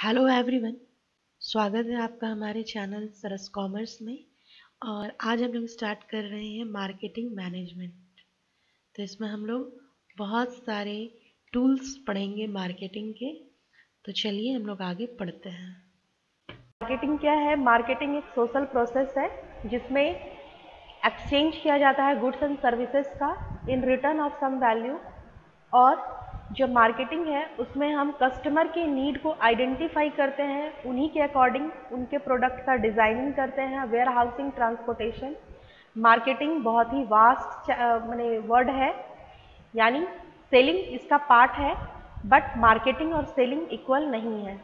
Hello everyone. स्वागत है आपका हमारे चैनल सरस कॉमर्स में। और आज हम लोग स्टार्ट कर रहे हैं मार्केटिंग मैनेजमेंट। तो इसमें हम लोग बहुत सारे टूल्स पढ़ेंगे मार्केटिंग के। तो चलिए हम लोग आगे पढ़ते हैं। मार्केटिंग क्या है? मार्केटिंग एक सोशल प्रोसेस है जिसमें एक्सचेंज किया जाता है गुड्स एंड सर्विसेज का in return of some value. और जो मार्केटिंग है उसमें हम कस्टमर के नीड को आइडेंटिफाई करते हैं, उन्हीं के अकॉर्डिंग उनके प्रोडक्ट का डिज़ाइनिंग करते हैं, वेयर हाउसिंग, ट्रांसपोर्टेशन। मार्केटिंग बहुत ही वास्ट माने वर्ड है, यानी सेलिंग इसका पार्ट है, बट मार्केटिंग और सेलिंग इक्वल नहीं है।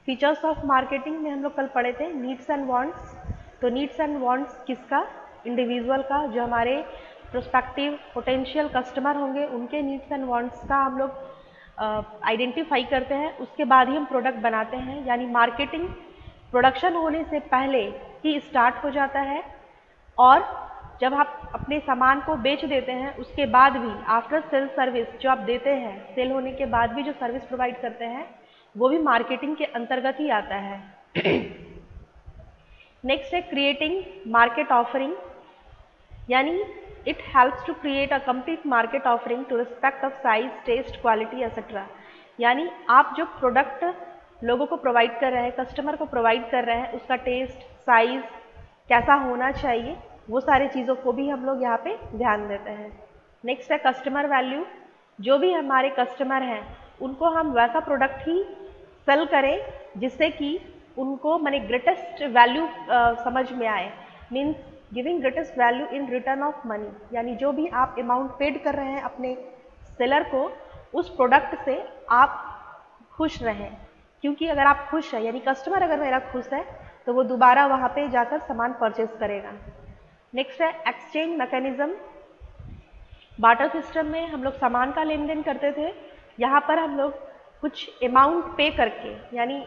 फीचर्स ऑफ मार्केटिंग में हम लोग कल पढ़े थे नीड्स एंड वांट्स। तो नीड्स एंड वांट्स किसका? इंडिविजुअल का, जो हमारे प्रोस्पेक्टिव पोटेंशियल कस्टमर होंगे उनके नीड्स एंड वांट्स का हम लोग आइडेंटिफाई करते हैं। उसके बाद ही हम प्रोडक्ट बनाते हैं, यानी मार्केटिंग प्रोडक्शन होने से पहले ही स्टार्ट हो जाता है। और जब आप अपने सामान को बेच देते हैं उसके बाद भी आफ्टर सेल सर्विस जो आप देते हैं, सेल होने के बाद भी जो सर्विस प्रोवाइड करते हैं वो भी मार्केटिंग के अंतर्गत ही आता है। नेक्स्ट है क्रिएटिंग मार्केट ऑफरिंग, यानी it helps to create a complete market offering to respect of size, taste, quality etcetera. यानी आप जो प्रोडक्ट लोगों को प्रोवाइड कर रहे हैं, कस्टमर को प्रोवाइड कर रहे हैं, उसका टेस्ट, साइज कैसा होना चाहिए, वो सारी चीज़ों को भी हम लोग यहाँ पे ध्यान देते हैं। नेक्स्ट है कस्टमर वैल्यू। जो भी हमारे कस्टमर हैं उनको हम वैसा प्रोडक्ट ही सेल करें जिससे कि उनको माने ग्रेटेस्ट वैल्यू समझ में आए। Means giving greatest value in return of money, यानी जो भी आप अमाउंट पेड कर रहे हैं अपने सेलर को, उस प्रोडक्ट से आप खुश रहें। क्योंकि अगर आप खुश हैं, यानी कस्टमर अगर मेरा खुश है, तो वो दोबारा वहाँ पे जाकर सामान परचेज करेगा। नेक्स्ट है एक्सचेंज मैकेनिज्म। बार्टर सिस्टम में हम लोग सामान का लेन देन करते थे, यहाँ पर हम लोग कुछ अमाउंट पे करके, यानी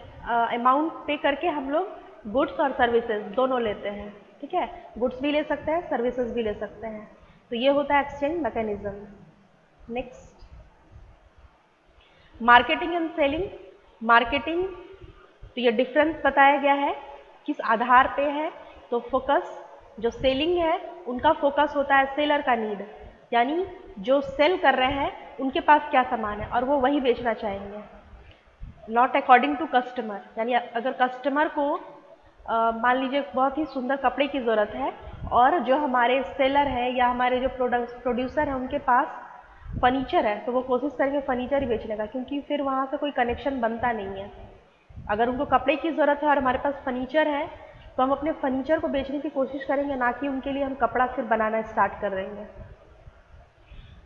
अमाउंट पे करके हम लोग गुड्स और सर्विसेज दोनों लेते हैं। ठीक है, गुड्स भी ले सकते हैं, सर्विसेज भी ले सकते हैं। तो ये होता है exchange mechanism. Next marketing and selling. Marketing, तो ये डिफरेंस बताया गया है किस आधार पे है। तो फोकस, जो सेलिंग है उनका फोकस होता है सेलर का नीड, यानी जो सेल कर रहे हैं उनके पास क्या सामान है और वो वही बेचना चाहेंगे, नॉट अकॉर्डिंग टू कस्टमर। यानी अगर कस्टमर को मान लीजिए बहुत ही सुंदर कपड़े की ज़रूरत है और जो हमारे सेलर है या हमारे जो प्रोड्यूसर है उनके पास फर्नीचर है, तो वो कोशिश करेंगे फर्नीचर ही बेचने का, क्योंकि फिर वहाँ से कोई कनेक्शन बनता नहीं है। अगर उनको कपड़े की ज़रूरत है और हमारे पास फर्नीचर है, तो हम अपने फर्नीचर को बेचने की कोशिश करेंगे, ना कि उनके लिए हम कपड़ा फिर बनाना स्टार्ट कर देंगे।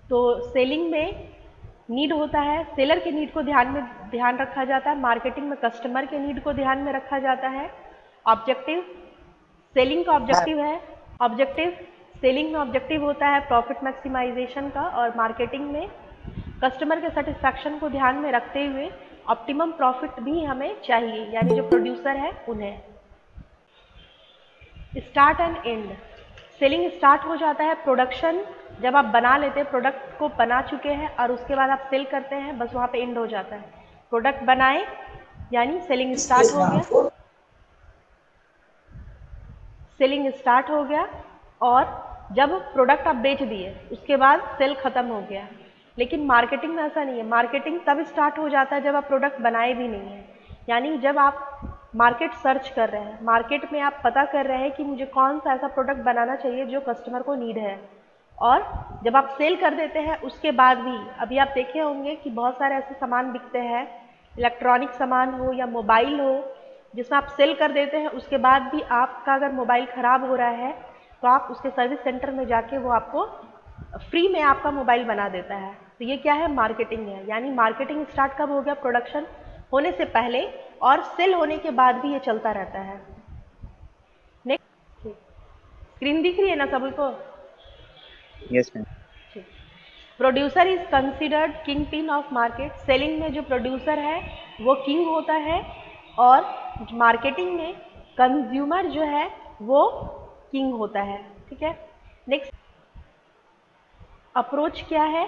तो सेलिंग में नीड होता है, सेलर के नीड को ध्यान रखा जाता है। मार्केटिंग में कस्टमर के नीड को ध्यान में रखा जाता है। ऑब्जेक्टिव, सेलिंग का ऑब्जेक्टिव है, ऑब्जेक्टिव सेलिंग में ऑब्जेक्टिव होता है प्रॉफिट मैक्सिमाइजेशन का, और मार्केटिंग में कस्टमर के सेटिस्फैक्शन को ध्यान में रखते हुए ऑप्टिमम प्रॉफिट भी हमें चाहिए, यानी जो प्रोड्यूसर है उन्हें। Start and and. Selling start हो जाता है प्रोडक्शन, जब आप बना लेते हैं, प्रोडक्ट को बना चुके हैं और उसके बाद आप सेल करते हैं, बस वहाँ पे एंड हो जाता है। प्रोडक्ट बनाए यानी सेलिंग स्टार्ट हो गया, सेलिंग स्टार्ट हो गया। और जब प्रोडक्ट आप बेच दिए उसके बाद सेल खत्म हो गया। लेकिन मार्केटिंग में ऐसा नहीं है, मार्केटिंग तब स्टार्ट हो जाता है जब आप प्रोडक्ट बनाए भी नहीं हैं। यानी जब आप मार्केट सर्च कर रहे हैं, मार्केट में आप पता कर रहे हैं कि मुझे कौन सा ऐसा प्रोडक्ट बनाना चाहिए जो कस्टमर को नीड है, और जब आप सेल कर देते हैं उसके बाद भी, अभी आप देखे होंगे कि बहुत सारे ऐसे सामान बिकते हैं, इलेक्ट्रॉनिक सामान हो या मोबाइल हो, जिसमें आप सेल कर देते हैं, उसके बाद भी आपका अगर मोबाइल ख़राब हो रहा है तो आप उसके सर्विस सेंटर में जाके वो आपको फ्री में आपका मोबाइल बना देता है। तो ये क्या है? मार्केटिंग है। यानी मार्केटिंग स्टार्ट कब हो गया? प्रोडक्शन होने से पहले, और सेल होने के बाद भी ये चलता रहता है। नेक्स्ट, स्क्रीन दिख रही है ना सभी को? Yes ma'am. Producer is considered king pin of market. Selling में जो प्रोड्यूसर है वो किंग होता है, और मार्केटिंग में कंज्यूमर जो है वो किंग होता है। ठीक है, नेक्स्ट अप्रोच क्या है?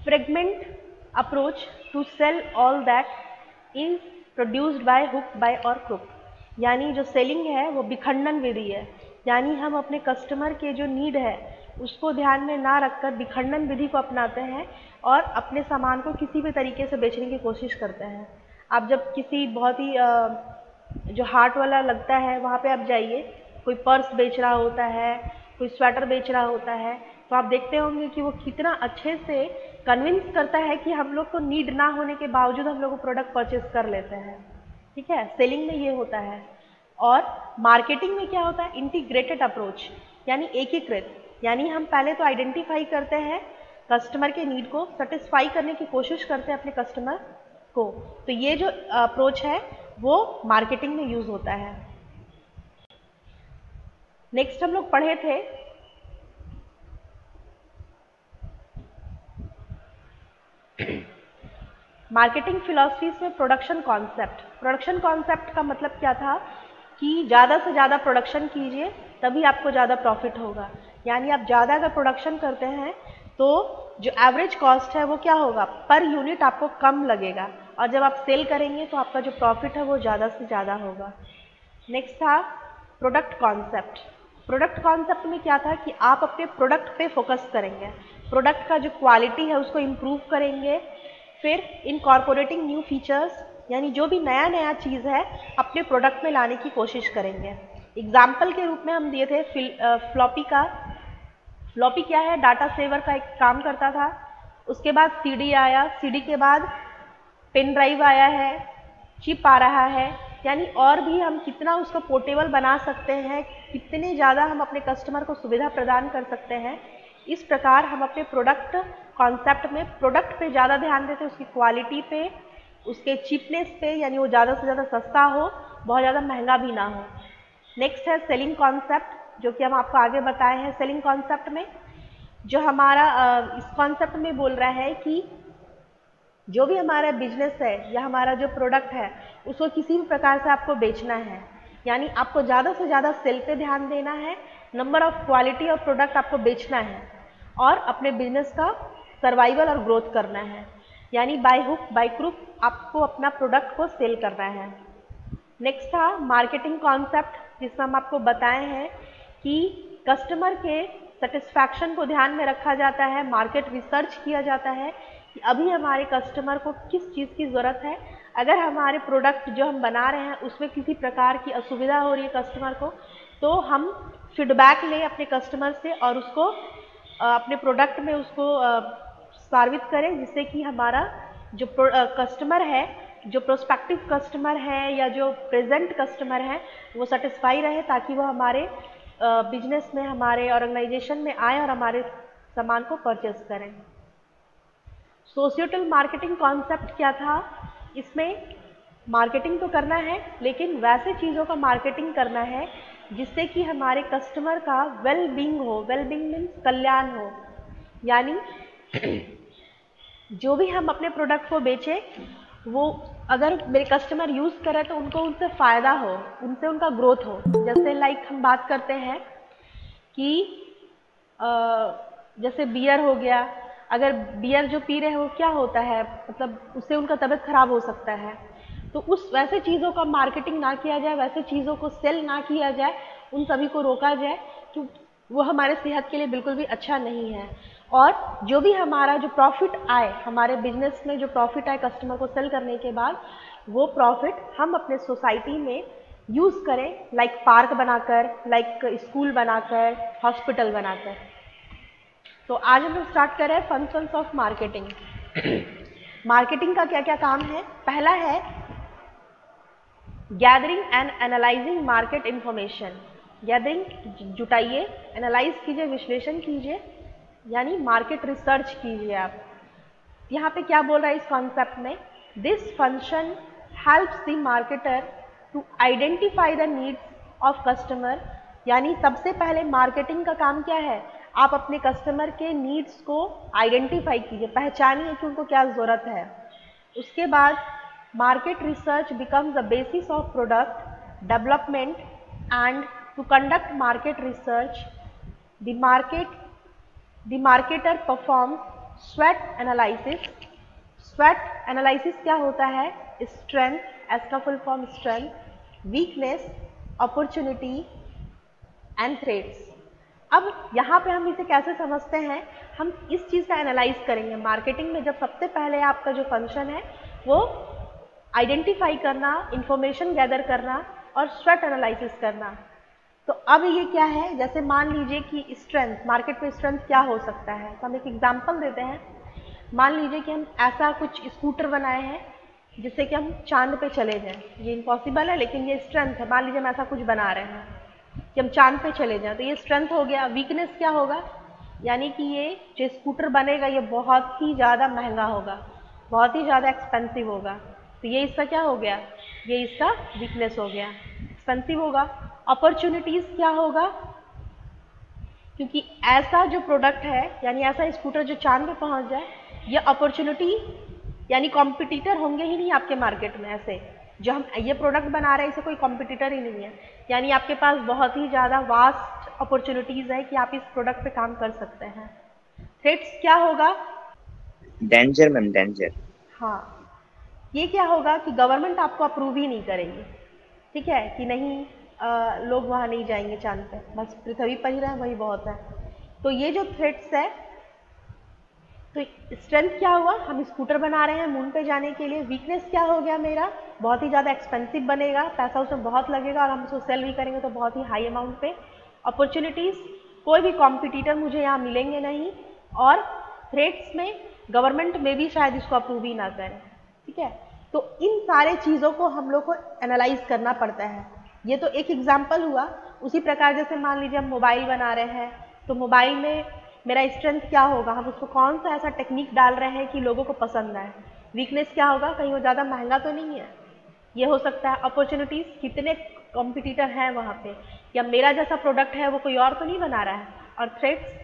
fragment approach to sell all that is produced by hook, by or crook। यानी जो सेलिंग है वो विखंडन विधि है, यानी हम अपने कस्टमर के जो नीड है उसको ध्यान में ना रखकर विखंडन विधि को अपनाते हैं और अपने सामान को किसी भी तरीके से बेचने की कोशिश करते हैं। आप जब किसी बहुत ही जो हार्ट वाला लगता है वहाँ पे आप जाइए, कोई पर्स बेच रहा होता है, कोई स्वेटर बेच रहा होता है, तो आप देखते होंगे कि वो कितना अच्छे से कन्विंस करता है कि हम लोग को नीड ना होने के बावजूद हम लोग को प्रोडक्ट परचेज कर लेते हैं। ठीक है, सेलिंग में ये होता है। और मार्केटिंग में क्या होता है? इंटीग्रेटेड अप्रोच, यानी एकीकृत, यानी हम पहले तो आइडेंटिफाई करते हैं कस्टमर के नीड को, सेटिस्फाई करने की कोशिश करते हैं अपने कस्टमर को। तो ये जो अप्रोच है वो मार्केटिंग में यूज होता है। नेक्स्ट हम लोग पढ़े थे मार्केटिंग फिलॉसफीज में प्रोडक्शन कॉन्सेप्ट। प्रोडक्शन कॉन्सेप्ट का मतलब क्या था कि ज़्यादा से ज़्यादा प्रोडक्शन कीजिए तभी आपको ज़्यादा प्रॉफिट होगा। यानी आप ज़्यादा अगर प्रोडक्शन करते हैं तो जो एवरेज कॉस्ट है वो क्या होगा, पर यूनिट आपको कम लगेगा, और जब आप सेल करेंगे तो आपका जो प्रॉफिट है वो ज़्यादा से ज़्यादा होगा। नेक्स्ट था प्रोडक्ट कॉन्सेप्ट। प्रोडक्ट कॉन्सेप्ट में क्या था कि आप अपने प्रोडक्ट पे फोकस करेंगे, प्रोडक्ट का जो क्वालिटी है उसको इम्प्रूव करेंगे, फिर इनकॉर्पोरेटिंग न्यू फीचर्स, यानी जो भी नया नया चीज़ है अपने प्रोडक्ट में लाने की कोशिश करेंगे। एग्जाम्पल के रूप में हम दिए थे फ्लॉपी का। फ्लॉपी क्या है? डाटा सेवर का एक काम करता था। उसके बाद सीडी आया, सीडी के बाद पेन ड्राइव आया है, चिप आ रहा है, यानी और भी हम कितना उसको पोर्टेबल बना सकते हैं, कितने ज़्यादा हम अपने कस्टमर को सुविधा प्रदान कर सकते हैं। इस प्रकार हम अपने प्रोडक्ट कॉन्सेप्ट में प्रोडक्ट पे ज़्यादा ध्यान देते हैं, उसकी क्वालिटी पे, उसके चीपनेस पे, यानी वो ज़्यादा से ज़्यादा सस्ता हो, बहुत ज़्यादा महंगा भी ना हो। नेक्स्ट है सेलिंग कॉन्सेप्ट, जो कि हम आपको आगे बताए हैं। सेलिंग कॉन्सेप्ट में जो हमारा इस कॉन्सेप्ट में बोल रहा है कि जो भी हमारा बिजनेस है या हमारा जो प्रोडक्ट है उसको किसी भी प्रकार से आपको बेचना है, यानी आपको ज़्यादा से ज़्यादा सेल पे ध्यान देना है, नंबर ऑफ क्वालिटी और प्रोडक्ट आपको बेचना है और अपने बिजनेस का सर्वाइवल और ग्रोथ करना है, यानी बाय हुक बाय क्रुक आपको अपना प्रोडक्ट को सेल करना है। नेक्स्ट था मार्केटिंग कॉन्सेप्ट, जिसमें हम आपको बताए हैं कि कस्टमर के सेटिस्फैक्शन को ध्यान में रखा जाता है, मार्केट रिसर्च किया जाता है कि अभी हमारे कस्टमर को किस चीज़ की ज़रूरत है। अगर हमारे प्रोडक्ट जो हम बना रहे हैं उसमें किसी प्रकार की असुविधा हो रही है कस्टमर को, तो हम फीडबैक लें अपने कस्टमर से और उसको अपने प्रोडक्ट में उसको सार्वित करें, जिससे कि हमारा जो कस्टमर है, जो प्रोस्पेक्टिव कस्टमर है या जो प्रेजेंट कस्टमर है वो सेटिस्फाई रहे, ताकि वो हमारे बिजनेस में, हमारे ऑर्गेनाइजेशन में आए और हमारे सामान को परचेस करें। सोशियोटल मार्केटिंग कॉन्सेप्ट क्या था? इसमें मार्केटिंग तो करना है लेकिन वैसे चीज़ों का मार्केटिंग करना है जिससे कि हमारे कस्टमर का वेल बीइंग हो। वेल बीइंग मीन्स कल्याण हो, यानी जो भी हम अपने प्रोडक्ट को बेचें वो अगर मेरे कस्टमर यूज़ करें तो उनको उनसे फ़ायदा हो, उनसे उनका ग्रोथ हो। जैसे लाइक हम बात करते हैं कि जैसे बियर हो गया, अगर बियर जो पी रहे हो क्या होता है, मतलब उससे उनका तबीयत खराब हो सकता है, तो उस वैसे चीज़ों का मार्केटिंग ना किया जाए, वैसे चीज़ों को सेल ना किया जाए, उन सभी को रोका जाए, तो वो हमारे सेहत के लिए बिल्कुल भी अच्छा नहीं है। और जो भी हमारा जो प्रॉफिट आए, हमारे बिजनेस में जो प्रॉफिट आए कस्टमर को सेल करने के बाद, वो प्रॉफिट हम अपने सोसाइटी में यूज़ करें, लाइक पार्क बनाकर, लाइक स्कूल बनाकर, हॉस्पिटल बनाकर। तो आज हम लोग स्टार्ट कर रहे हैं फंक्शंस ऑफ मार्केटिंग। मार्केटिंग का क्या क्या काम है? पहला है gathering and analysing market information. Gathering जुटाइए, एनालाइज कीजिए, विश्लेषण कीजिए, यानी मार्केट रिसर्च कीजिए आप। यहाँ पे क्या बोल रहा है इस कॉन्सेप्ट में? This function helps the marketer to identify the needs of customer, यानी सबसे पहले मार्केटिंग का काम क्या है? आप अपने कस्टमर के नीड्स को आइडेंटिफाई कीजिए, पहचानिए कि उनको क्या ज़रूरत है। उसके बाद market research becomes the basis of product development and to conduct market research the marketer performs स्वेट एनालिसिस। स्वेट एनालिसिस क्या होता है? स्ट्रेंथ, एस का full form strength, weakness, opportunity and threats. अब यहाँ पे हम इसे कैसे समझते हैं? हम इस चीज़ का एनालाइज करेंगे। मार्केटिंग में जब सबसे पहले आपका जो फंक्शन है वो आइडेंटिफाई करना, इंफॉर्मेशन गैदर करना और स्वेट एनालिसिस करना। तो अब ये क्या है? जैसे मान लीजिए कि स्ट्रेंथ, मार्केट में स्ट्रेंथ क्या हो सकता है, तो हम एक एग्जांपल देते हैं। मान लीजिए कि हम ऐसा कुछ स्कूटर बनाए हैं जिससे कि हम चांद पे चले जाएं। ये इम्पॉसिबल है लेकिन ये स्ट्रेंथ है। मान लीजिए हम ऐसा कुछ बना रहे हैं कि हम चांद पे चले जाएं, तो ये स्ट्रेंथ हो गया। वीकनेस क्या होगा? यानी कि ये जो स्कूटर बनेगा ये बहुत ही ज़्यादा महंगा होगा, बहुत ही ज़्यादा एक्सपेंसिव होगा, तो ये इसका क्या हो गया? ये इसका वीकनेस हो गया, एक्सपेंसिव होगा। अपॉर्चुनिटीज़ क्या होगा? क्योंकि ऐसा जो प्रोडक्ट है यानी ऐसा स्कूटर जो चांद पे पहुंच जाए, ये अपॉर्चुनिटी यानी कॉम्पिटिटर होंगे ही नहीं आपके मार्केट में। ऐसे जो हम ये प्रोडक्ट बना रहे हैं इसे कोई कॉम्पिटिटर ही नहीं है, यानी आपके पास बहुत ही ज़्यादा वास्ट अपॉर्चुनिटीज़ है कि आप इस प्रोडक्ट पे काम कर सकते हैं। थ्रेट्स क्या होगा? Danger ma'am, danger. हाँ, ये क्या होगा कि गवर्नमेंट आपको अप्रूव ही नहीं करेगी, ठीक है, कि नहीं लोग वहाँ नहीं जाएंगे चांद पे, बस पृथ्वी पर ही रहें वही बहुत है। तो ये जो थ्रेट्स है, तो स्ट्रेंथ क्या हुआ? हम स्कूटर बना रहे हैं मून पे जाने के लिए। वीकनेस क्या हो गया मेरा? बहुत ही ज़्यादा एक्सपेंसिव बनेगा, पैसा उसमें बहुत लगेगा और हम उसको सेल भी करेंगे तो बहुत ही हाई अमाउंट पे। अपॉर्चुनिटीज़, कोई भी कॉम्पिटिटर मुझे यहाँ मिलेंगे नहीं, और थ्रेट्स में गवर्नमेंट में भी शायद इसको अप्रूव ही ना करें, ठीक है। तो इन सारे चीज़ों को हम लोग को एनालाइज करना पड़ता है। ये तो एक एग्जाम्पल हुआ। उसी प्रकार जैसे मान लीजिए हम मोबाइल बना रहे हैं, तो मोबाइल में मेरा स्ट्रेंथ क्या होगा? हम उसको कौन सा ऐसा टेक्निक डाल रहे हैं कि लोगों को पसंद आए। वीकनेस क्या होगा? कहीं वो ज़्यादा महंगा तो नहीं है, ये हो सकता है। अपॉर्चुनिटीज़, कितने कॉम्पिटिटर हैं वहाँ पे, या मेरा जैसा प्रोडक्ट है वो कोई और तो नहीं बना रहा है। और थ्रेट्स,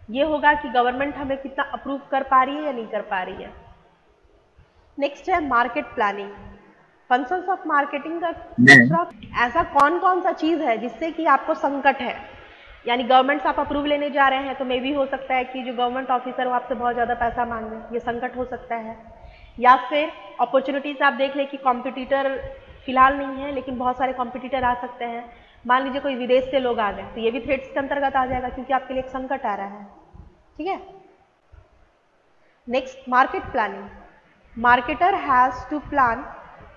ये होगा कि गवर्नमेंट हमें कितना अप्रूव कर पा रही है या नहीं कर पा रही है। नेक्स्ट है market planning. Functions of marketing का दूसरा, ऐसा कौन कौन सा चीज़ है जिससे कि आपको संकट है, यानी गवर्नमेंट से आप अप्रूव लेने जा रहे हैं तो मे भी हो सकता है कि जो गवर्नमेंट ऑफिसर वो आपसे बहुत ज़्यादा पैसा मांगे, ये संकट हो सकता है। या फिर अपॉर्चुनिटीज़ आप देख लें कि कॉम्पिटिटर फिलहाल नहीं है लेकिन बहुत सारे कॉम्पिटिटर आ सकते हैं। मान लीजिए कोई विदेश से लोग आ गए तो ये भी थ्रेट्स के अंतर्गत आ जाएगा क्योंकि आपके लिए एक संकट आ रहा है, ठीक है। Next, market planning. Marketer has to plan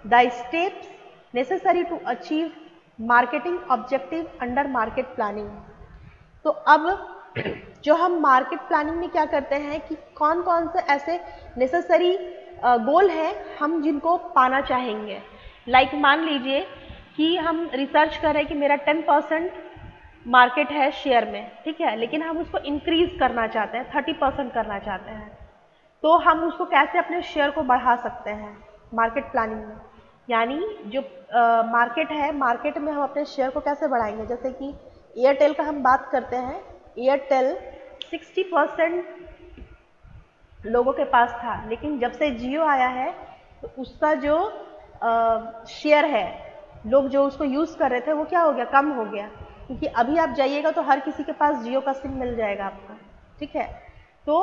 the steps necessary to achieve marketing objective under market planning. तो अब जो हम मार्केट प्लानिंग में क्या करते हैं कि कौन कौन से ऐसे नेसेसरी गोल हैं हम जिनको पाना चाहेंगे। लाइक मान लीजिए कि हम रिसर्च कर रहे हैं कि मेरा 10% मार्केट है शेयर में, ठीक है, लेकिन हम उसको इंक्रीज करना चाहते हैं, 30% करना चाहते हैं, तो हम उसको कैसे अपने शेयर को बढ़ा सकते हैं मार्केट प्लानिंग में। यानी जो मार्केट है, मार्केट में हम अपने शेयर को कैसे बढ़ाएंगे। जैसे कि एयरटेल का हम बात करते हैं, एयरटेल 60% लोगों के पास था, लेकिन जब से जियो आया है तो उसका जो शेयर है, लोग जो उसको यूज़ कर रहे थे वो क्या हो गया? कम हो गया, क्योंकि अभी आप जाइएगा तो हर किसी के पास जियो का सिम मिल जाएगा आपको, ठीक है। तो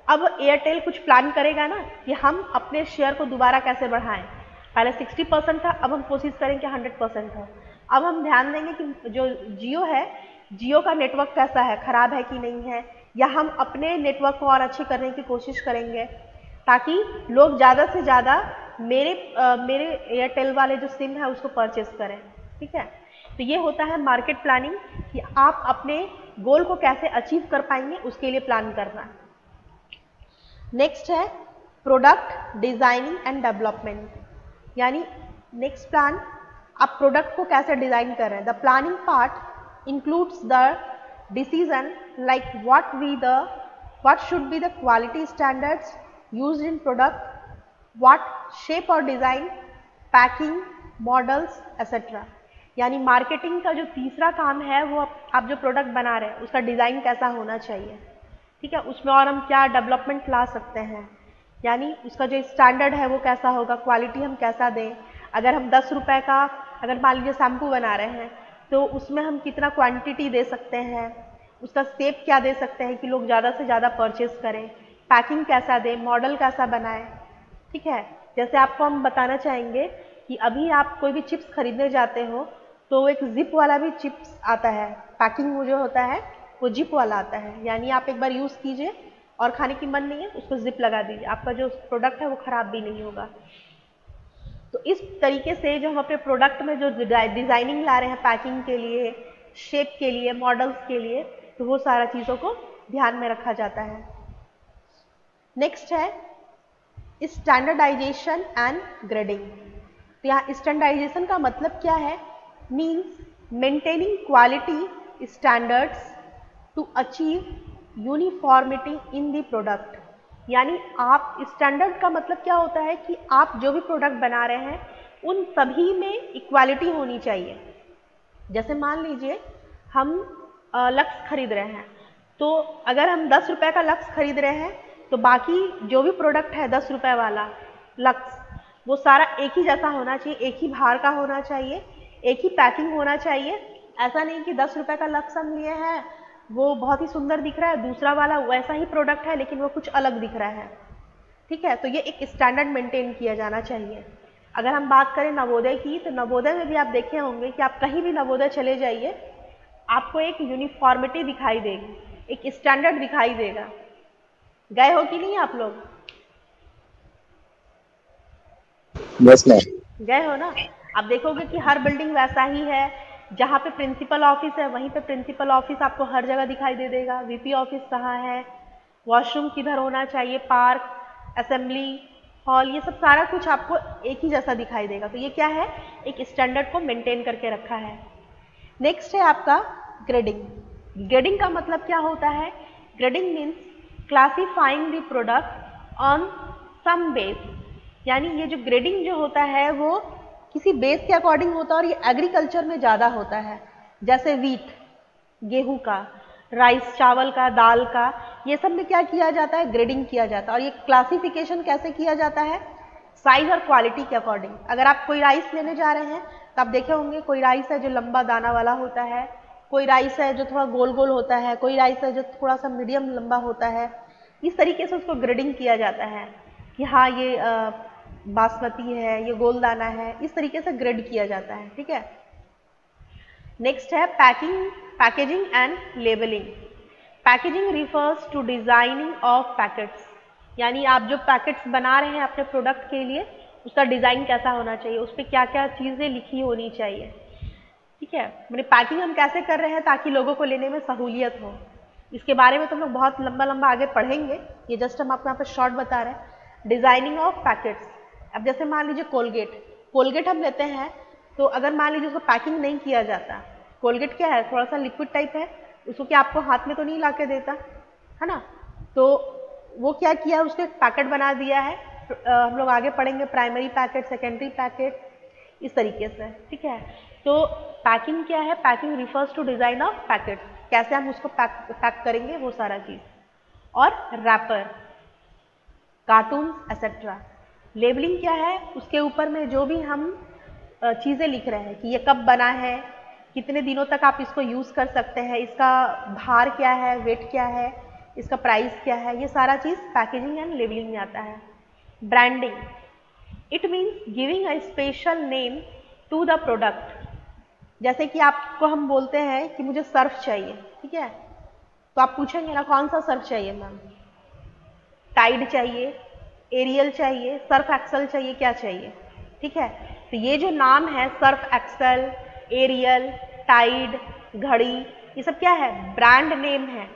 अब एयरटेल कुछ प्लान करेगा ना कि हम अपने शेयर को दोबारा कैसे बढ़ाएं। पहले 60% था, अब हम कोशिश करें कि 100% हो। अब हम ध्यान देंगे कि जो जियो है, जियो का नेटवर्क कैसा है, ख़राब है कि नहीं है, या हम अपने नेटवर्क को और अच्छे करने की कोशिश करेंगे ताकि लोग ज़्यादा से ज़्यादा मेरे एयरटेल वाले जो सिम है उसको परचेस करें, ठीक है। तो ये होता है मार्केट प्लानिंग कि आप अपने गोल को कैसे अचीव कर पाएंगे, उसके लिए प्लान करना। नेक्स्ट है प्रोडक्ट डिज़ाइनिंग एंड डेवलपमेंट। यानी नेक्स्ट प्लान, आप प्रोडक्ट को कैसे डिज़ाइन कर रहे हैं। The planning part includes the decision like what should be the quality standards used in product, what shape or design, packing, models, etc. यानी marketing का जो तीसरा काम है वो आप जो प्रोडक्ट बना रहे हैं उसका डिज़ाइन कैसा होना चाहिए, ठीक है, उसमें और हम क्या डेवलपमेंट ला सकते हैं, यानी उसका जो स्टैंडर्ड है वो कैसा होगा, क्वालिटी हम कैसा दें। अगर हम 10 रुपये का अगर मान लीजिए शैम्पू बना रहे हैं तो उसमें हम कितना क्वांटिटी दे सकते हैं, उसका शेप क्या दे सकते हैं कि लोग ज़्यादा से ज़्यादा परचेस करें, पैकिंग कैसा दें, मॉडल कैसा बनाएं, ठीक है। जैसे आपको हम बताना चाहेंगे कि अभी आप कोई भी चिप्स खरीदने जाते हो तो एक जिप वाला भी चिप्स आता है, पैकिंग वो जो होता है वो जिप वाला आता है, यानी आप एक बार यूज़ कीजिए और खाने की मन नहीं है उसको जिप लगा दीजिए, आपका जो प्रोडक्ट है वो ख़राब भी नहीं होगा। तो इस तरीके से जो हम अपने प्रोडक्ट में जो डिज़ाइनिंग ला रहे हैं पैकिंग के लिए, शेप के लिए, मॉडल्स के लिए, तो वो सारा चीज़ों को ध्यान में रखा जाता है। नेक्स्ट है स्टैंडर्डाइजेशन एंड ग्रेडिंग। तो यहाँ स्टैंडर्डाइजेशन का मतलब क्या है? Means maintaining quality standards to achieve uniformity in the product. यानी आप स्टैंडर्ड का मतलब क्या होता है कि आप जो भी प्रोडक्ट बना रहे हैं उन सभी में इक्वालिटी होनी चाहिए। जैसे मान लीजिए हम लक्स खरीद रहे हैं, तो अगर हम 10 रुपये का लक्स खरीद रहे हैं तो बाकी जो भी प्रोडक्ट है 10 रुपये वाला लक्स, वो सारा एक ही जैसा होना चाहिए, एक ही भार का होना चाहिए, एक ही पैकिंग होना चाहिए। ऐसा नहीं कि 10 रुपये का लक्स हम लिए हैं, वो बहुत ही सुंदर दिख रहा है, दूसरा वाला वैसा ही प्रोडक्ट है लेकिन वो कुछ अलग दिख रहा है, ठीक है। तो ये एक स्टैंडर्ड मेंटेन किया जाना चाहिए। अगर हम बात करें नवोदय की, तो नवोदय में भी आप देखे होंगे कि आप कहीं भी नवोदय चले जाइए, आपको एक यूनिफॉर्मिटी दिखाई देगी, एक स्टैंडर्ड दिखाई देगा। गए हो कि नहीं आप लोग? Yes ma'am. गए हो ना? आप देखोगे कि हर बिल्डिंग वैसा ही है, जहाँ पे प्रिंसिपल ऑफिस है वहीं पे प्रिंसिपल ऑफिस आपको हर जगह दिखाई दे देगा, वीपी ऑफिस कहाँ है, वॉशरूम किधर होना चाहिए, पार्क, असेंबली हॉल, ये सब सारा कुछ आपको एक ही जैसा दिखाई देगा। तो ये क्या है? एक स्टैंडर्ड को मेंटेन करके रखा है। नेक्स्ट है आपका ग्रेडिंग। ग्रेडिंग का मतलब क्या होता है? Grading means classifying the product on some base. यानी ये जो ग्रेडिंग जो होता है वो किसी बेस के अकॉर्डिंग होता है और ये एग्रीकल्चर में ज़्यादा होता है। जैसे वीट, गेहूं का, राइस चावल का, दाल का, ये सब में क्या किया जाता है? ग्रेडिंग किया जाता है। और ये क्लासिफिकेशन कैसे किया जाता है? साइज और क्वालिटी के अकॉर्डिंग। अगर आप कोई राइस लेने जा रहे हैं तो आप देखे होंगे कोई राइस है जो लंबा दाना वाला होता है, कोई राइस है जो थोड़ा गोल गोल होता है, कोई राइस है जो थोड़ा सा मीडियम लंबा होता है। इस तरीके से उसको ग्रेडिंग किया जाता है कि हाँ ये बासमती है, ये गोल दाना है, इस तरीके से ग्रेड किया जाता है, ठीक है। नेक्स्ट है packaging and labelling. Packaging refers to designing of packets. यानी आप जो पैकेट्स बना रहे हैं अपने प्रोडक्ट के लिए, उसका डिज़ाइन कैसा होना चाहिए, उस पर क्या क्या चीज़ें लिखी होनी चाहिए, ठीक है। मैंने पैकिंग हम कैसे कर रहे हैं ताकि लोगों को लेने में सहूलियत हो, इसके बारे में तो हम लोग बहुत लंबा लंबा आगे पढ़ेंगे, ये जस्ट हम आपको यहाँ पर शॉर्ट बता रहे हैं। Designing of packets. अब जैसे मान लीजिए कोलगेट हम लेते हैं, तो अगर मान लीजिए उसको पैकिंग नहीं किया जाता, कोलगेट क्या है? थोड़ा सा लिक्विड टाइप है, उसको क्या आपको हाथ में तो नहीं ला के देता है ना, तो वो क्या किया, उसको एक पैकेट बना दिया है। हम लोग आगे पढ़ेंगे प्राइमरी पैकेट, सेकेंडरी पैकेट, इस तरीके से, ठीक है। तो पैकिंग क्या है? Packing refers to design of packet, कैसे हम उसको पैक करेंगे वो सारा चीज। और रैपर, कार्टून एक्सेट्रा। लेबलिंग क्या है? उसके ऊपर में जो भी हम चीज़ें लिख रहे हैं कि ये कब बना है, कितने दिनों तक आप इसको यूज़ कर सकते हैं, इसका भार क्या है, वेट क्या है, इसका प्राइस क्या है, ये सारा चीज़ पैकेजिंग एंड लेबलिंग में आता है। Branding, it means giving a special name to the product. जैसे कि आपको हम बोलते हैं कि मुझे सर्फ चाहिए, ठीक है, तो आप पूछेंगे ना कौन सा सर्फ चाहिए मैम? टाइड चाहिए, एरियल चाहिए, सर्फ एक्सेल चाहिए, क्या चाहिए, ठीक है। तो ये जो नाम है सर्फ एक्सेल, एरियल, टाइड, घड़ी, ये सब क्या है? ब्रांड नेम है।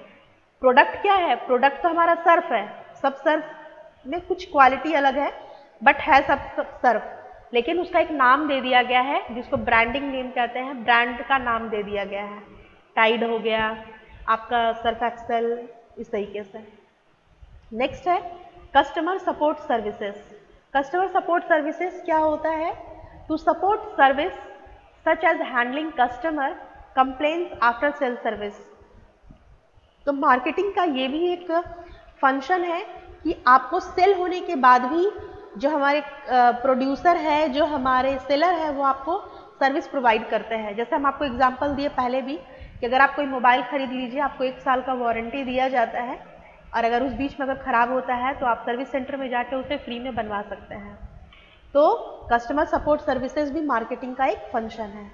प्रोडक्ट क्या है? प्रोडक्ट तो हमारा सर्फ है, सब सर्फ में कुछ क्वालिटी अलग है बट है सब सर्फ, लेकिन उसका एक नाम दे दिया गया है जिसको ब्रांडिंग नेम कहते हैं, ब्रांड का नाम दे दिया गया है। टाइड हो गया आपका, सर्फ एक्सेल, इस तरीके से। नेक्स्ट है customer support services. Customer support services क्या होता है? To support service such as handling customer complaints after sale service. तो मार्केटिंग का ये भी एक फंक्शन है कि आपको सेल होने के बाद भी जो हमारे प्रोड्यूसर है, जो हमारे सेलर है, वो आपको सर्विस प्रोवाइड करते हैं। जैसे हम आपको एग्जांपल दिए पहले भी कि अगर आप कोई मोबाइल खरीद लीजिए, आपको 1 साल का वारंटी दिया जाता है, और अगर उस बीच में अगर ख़राब होता है तो आप सर्विस सेंटर में जाके उसे फ्री में बनवा सकते हैं। तो कस्टमर सपोर्ट सर्विसेज भी मार्केटिंग का एक फंक्शन है।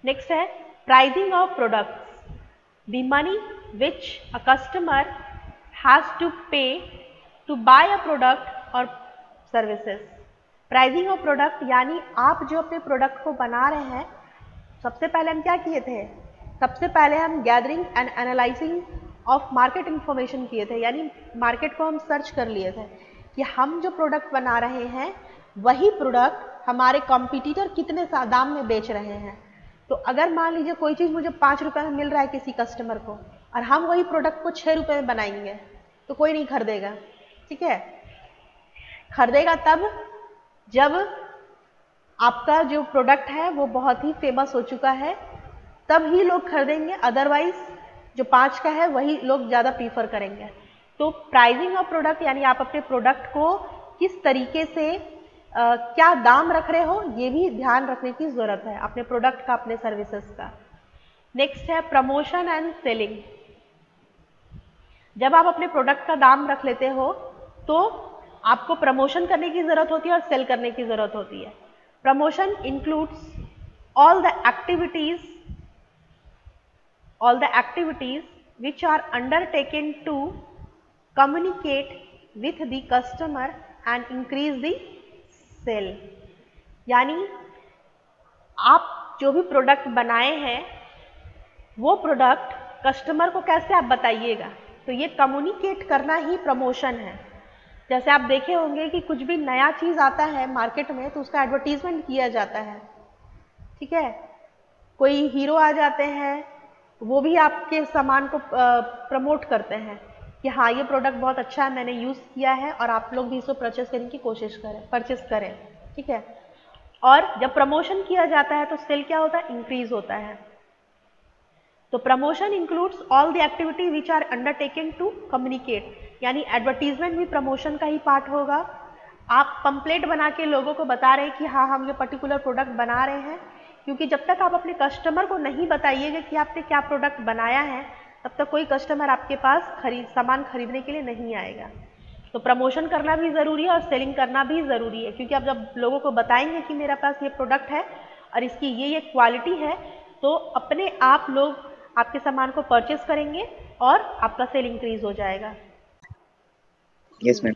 नेक्स्ट है pricing of products, the money which a customer has to pay to buy a product और सर्विसेज। प्राइसिंग ऑफ प्रोडक्ट यानी आप जो अपने प्रोडक्ट को बना रहे हैं, सबसे पहले हम क्या किए थे, सबसे पहले हम gathering and analysing of market information किए थे, यानी मार्केट को हम सर्च कर लिए थे कि हम जो प्रोडक्ट बना रहे हैं वही प्रोडक्ट हमारे कॉम्पिटिटर कितने दाम में बेच रहे हैं। तो अगर मान लीजिए कोई चीज़ मुझे 5 रुपये में मिल रहा है किसी कस्टमर को और हम वही प्रोडक्ट को 6 रुपये में बनाएंगे तो कोई नहीं खरीदेगा, ठीक है। खरीदेगा तब जब आपका जो प्रोडक्ट है वो बहुत ही फेमस हो चुका है, तब ही लोग खरीदेंगे, अदरवाइज जो 5 का है वही लोग ज़्यादा प्रीफर करेंगे। तो प्राइसिंग ऑफ प्रोडक्ट यानी आप अपने प्रोडक्ट को किस तरीके से क्या दाम रख रहे हो, ये भी ध्यान रखने की ज़रूरत है अपने प्रोडक्ट का, अपने सर्विसेज का। नेक्स्ट है प्रमोशन एंड सेलिंग। जब आप अपने प्रोडक्ट का दाम रख लेते हो तो आपको प्रमोशन करने की ज़रूरत होती है और सेल करने की ज़रूरत होती है। Promotion includes all the activities which are undertaken to communicate with the customer and increase the sale। यानी आप जो भी प्रोडक्ट बनाए हैं वो प्रोडक्ट कस्टमर को कैसे आप बताइएगा, तो ये कम्युनिकेट करना ही प्रमोशन है। जैसे आप देखे होंगे कि कुछ भी नया चीज़ आता है मार्केट में तो उसका एडवर्टीजमेंट किया जाता है, ठीक है। कोई हीरो आ जाते हैं, वो भी आपके सामान को प्रमोट करते हैं कि हाँ ये प्रोडक्ट बहुत अच्छा है, मैंने यूज़ किया है और आप लोग भी इसको परचेस करने की कोशिश करें, परचेस करें, ठीक है। और जब प्रमोशन किया जाता है तो सेल क्या होता है, इंक्रीज होता है। तो promotion includes all the activity which are undertaken to communicate, यानी एडवर्टीजमेंट भी प्रमोशन का ही पार्ट होगा। आप पंपलेट बना के लोगों को बता रहे हैं कि हाँ हम ये पर्टिकुलर प्रोडक्ट बना रहे हैं, क्योंकि जब तक आप अपने कस्टमर को नहीं बताइएगा कि आपने क्या प्रोडक्ट बनाया है तब तक कोई कस्टमर आपके पास सामान खरीदने के लिए नहीं आएगा। तो प्रमोशन करना भी ज़रूरी है और सेलिंग करना भी ज़रूरी है, क्योंकि आप जब लोगों को बताएंगे कि मेरे पास ये प्रोडक्ट है और इसकी ये क्वालिटी है तो अपने आप लोग आपके सामान को परचेस करेंगे और आपका सेल इंक्रीज हो जाएगा। Yes ma'am.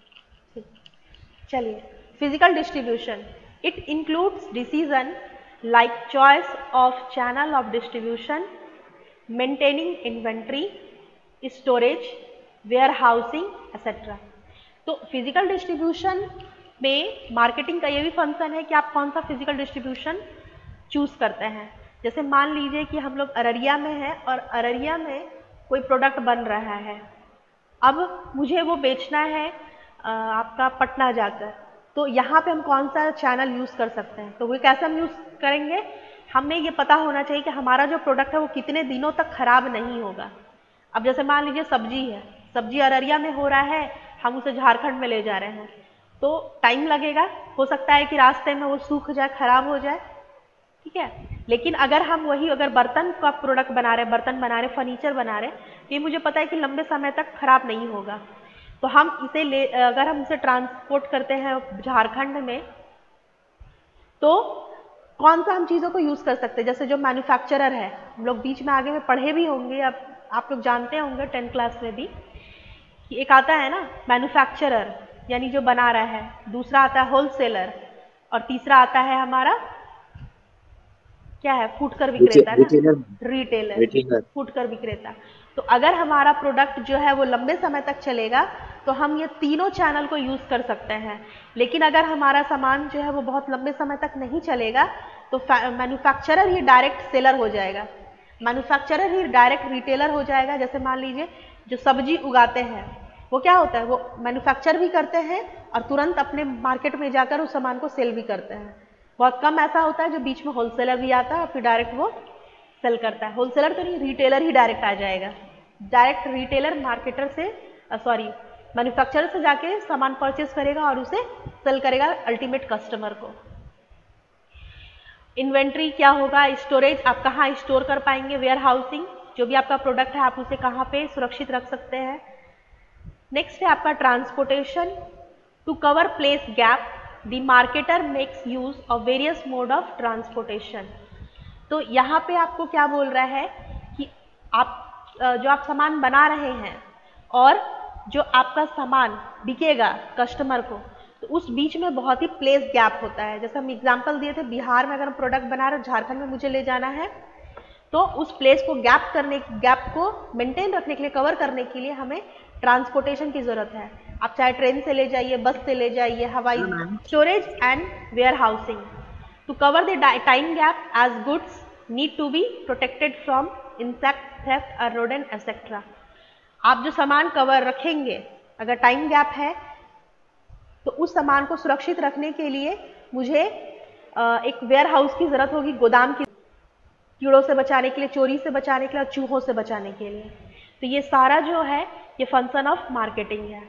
चलिए, physical distribution, it includes decision like choice of channel of distribution, maintaining inventory, storage, warehousing, etc. तो फिजिकल डिस्ट्रीब्यूशन में मार्केटिंग का ये भी फंक्शन है कि आप कौन सा फिजिकल डिस्ट्रीब्यूशन चूज करते हैं। जैसे मान लीजिए कि हम लोग अररिया में हैं और अररिया में कोई प्रोडक्ट बन रहा है, अब मुझे वो बेचना है आपका पटना जाकर, तो यहाँ पे हम कौन सा चैनल यूज़ कर सकते हैं, तो वो कैसे हम यूज़ करेंगे, हमें ये पता होना चाहिए कि हमारा जो प्रोडक्ट है वो कितने दिनों तक खराब नहीं होगा। अब जैसे मान लीजिए सब्जी है, सब्जी अररिया में हो रहा है, हम उसे झारखंड में ले जा रहे हैं तो टाइम लगेगा, हो सकता है कि रास्ते में वो सूख जाए, खराब हो जाए, ठीक है। लेकिन अगर हम वही अगर बर्तन का प्रोडक्ट बना रहे, बर्तन बना रहे, फर्नीचर बना रहे, तो ये मुझे पता है कि लंबे समय तक खराब नहीं होगा, तो हम इसे अगर हम इसे ट्रांसपोर्ट करते हैं झारखंड में तो कौन सा हम चीज़ों को यूज़ कर सकते हैं। जैसे जो मैन्युफैक्चरर है, हम लोग बीच में आगे में पढ़े भी होंगे, अब आप लोग जानते होंगे 10th क्लास में भी कि एक आता है ना मैन्युफैक्चरर यानी जो बना रहा है, दूसरा आता है होलसेलर और तीसरा आता है हमारा क्या है, फुटकर विक्रेता ना, रिटेलर, फुटकर विक्रेता। तो अगर हमारा प्रोडक्ट जो है वो लंबे समय तक चलेगा तो हम ये तीनों चैनल को यूज़ कर सकते हैं। लेकिन अगर हमारा सामान जो है वो बहुत लंबे समय तक नहीं चलेगा तो मैन्युफैक्चरर ही डायरेक्ट सेलर हो जाएगा, मैन्युफैक्चरर ही डायरेक्ट रिटेलर हो जाएगा। जैसे मान लीजिए जो सब्जी उगाते हैं वो क्या होता है, वो मैन्युफैक्चर भी करते हैं और तुरंत अपने मार्केट में जाकर उस सामान को सेल भी करते हैं। बहुत कम ऐसा होता है जो बीच में होलसेलर भी आता है और फिर डायरेक्ट वो सेल करता है। होलसेलर तो नहीं, रिटेलर ही डायरेक्ट आ जाएगा, डायरेक्ट रिटेलर मार्केटर से मैन्युफैक्चरर से जाके सामान परचेस करेगा और उसे सेल करेगा अल्टीमेट कस्टमर को। इन्वेंट्री क्या होगा, स्टोरेज, आप कहाँ स्टोर कर पाएंगे, वेयर हाउसिंग, जो भी आपका प्रोडक्ट है आप उसे कहाँ पे सुरक्षित रख सकते हैं। नेक्स्ट है आपका transportation. To cover place gap the marketer makes use of various mode of transportation. तो यहाँ पे आपको क्या बोल रहा है कि आप जो आप सामान बना रहे हैं और जो आपका सामान बिकेगा कस्टमर को, तो उस बीच में बहुत ही प्लेस गैप होता है। जैसे हम एग्जांपल दिए थे, बिहार में अगर हम प्रोडक्ट बना रहे हैं, झारखंड में मुझे ले जाना है, तो उस प्लेस को गैप को मेंटेन रखने के लिए, कवर करने के लिए हमें ट्रांसपोर्टेशन की जरूरत है। आप चाहे ट्रेन से ले जाइए, बस से ले जाइए, हवाई। Storage and warehousing. To cover the time gap as goods need to be protected from insect, theft और रोडेंट एक्सेट्रा। आप जो सामान कवर रखेंगे, अगर टाइम गैप है तो उस सामान को सुरक्षित रखने के लिए मुझे एक वेयर हाउस की जरूरत होगी, गोदाम की, कीड़ों से बचाने के लिए, चोरी से बचाने के लिए और चूहों से बचाने के लिए। तो ये सारा जो है ये फंक्शन ऑफ मार्केटिंग है।